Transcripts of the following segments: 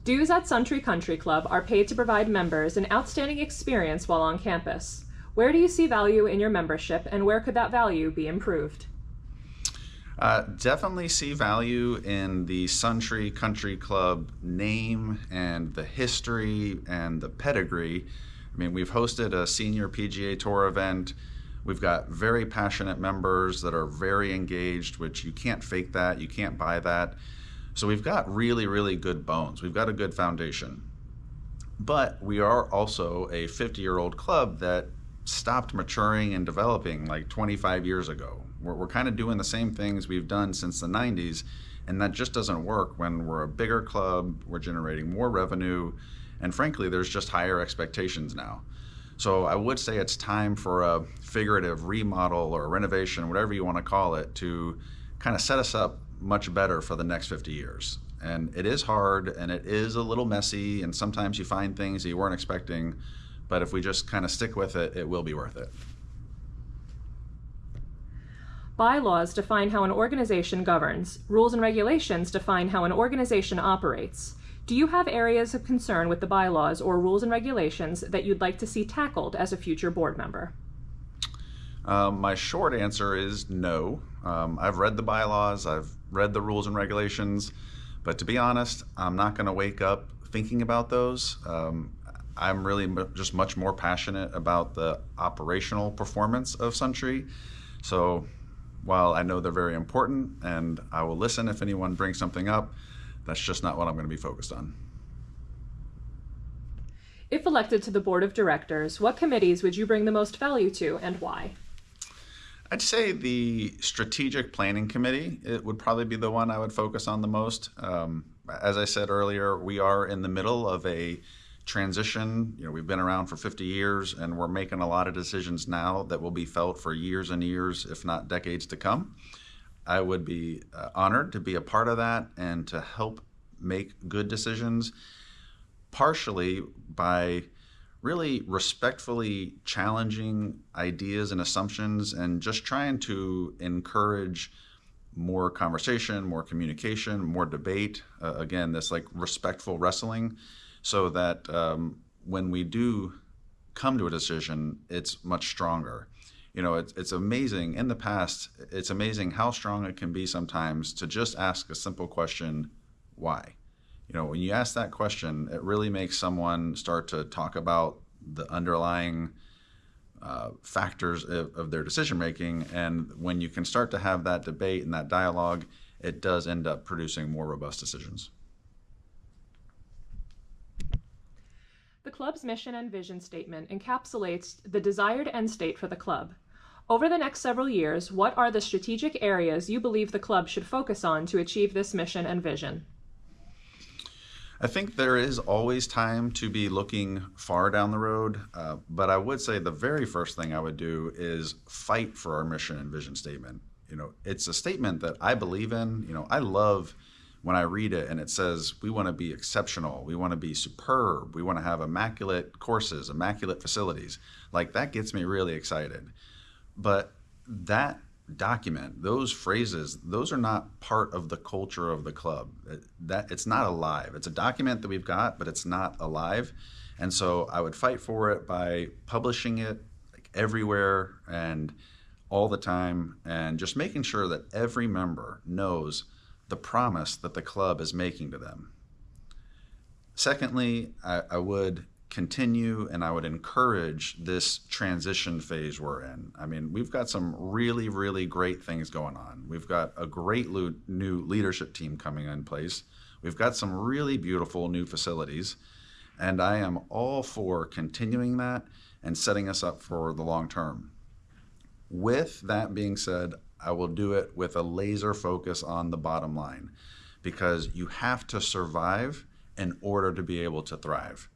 Dues at Suntree Country Club are paid to provide members an outstanding experience while on campus. Where do you see value in your membership, and where could that value be improved? Definitely see value in the Suntree Country Club name and the history and the pedigree. I mean, we've hosted a senior PGA Tour event. We've got very passionate members that are very engaged, which you can't fake that, you can't buy that. So we've got really, really good bones. We've got a good foundation. But we are also a 50-year-old club that stopped maturing and developing like 25 years ago. We're kind of doing the same things we've done since the 90s, and that just doesn't work when we're a bigger club, we're generating more revenue, and frankly, there's just higher expectations now. So I would say it's time for a figurative remodel or renovation, whatever you want to call it, to kind of set us up much better for the next 50 years. And it is hard, and it is a little messy, and sometimes you find things that you weren't expecting, but if we just kind of stick with it, it will be worth it. Bylaws define how an organization governs. Rules and regulations define how an organization operates. Do you have areas of concern with the bylaws or rules and regulations that you'd like to see tackled as a future board member? My short answer is no. I've read the bylaws, I've read the rules and regulations, but to be honest, I'm not going to wake up thinking about those. I'm really just much more passionate about the operational performance of Suntree. So while I know they're very important and I will listen if anyone brings something up, that's just not what I'm going to be focused on. If elected to the board of directors, what committees would you bring the most value to and why? I'd say the strategic planning committee, it would probably be the one I would focus on the most. As I said earlier, we are in the middle of a transition. We've been around for 50 years and we're making a lot of decisions now that will be felt for years and years, if not decades to come. I would be honored to be a part of that and to help make good decisions, partially by really respectfully challenging ideas and assumptions and just trying to encourage more conversation, more communication, more debate. Again, this like respectful wrestling, so that when we do come to a decision, it's much stronger. It's amazing in the past, it's amazing how strong it can be sometimes to just ask a simple question, why? When you ask that question, it really makes someone start to talk about the underlying factors of their decision making. And when you can start to have that debate and that dialogue, it does end up producing more robust decisions. The club's mission and vision statement encapsulates the desired end state for the club. Over the next several years, what are the strategic areas you believe the club should focus on to achieve this mission and vision? I think there is always time to be looking far down the road, but I would say the very first thing I would do is fight for our mission and vision statement. It's a statement that I believe in. I love when I read it and it says we want to be exceptional, we want to be superb, we want to have immaculate courses, immaculate facilities. Like, that gets me really excited. But that document, those phrases, those are not part of the culture of the club. It's not alive. It's a document that we've got, but it's not alive. And so I would fight for it by publishing it like everywhere and all the time, and just making sure that every member knows the promise that the club is making to them. Secondly, I would continue and I would encourage this transition phase we're in. I mean, we've got some really, really great things going on. We've got a great new leadership team coming in place. We've got some really beautiful new facilities, and I am all for continuing that and setting us up for the long term. With that being said, I will do it with a laser focus on the bottom line, because you have to survive in order to be able to thrive.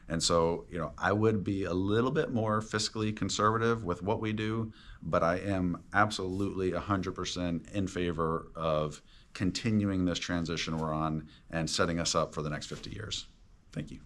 And so, I would be a little bit more fiscally conservative with what we do, but I am absolutely 100% in favor of continuing this transition we're on and setting us up for the next 50 years. Thank you.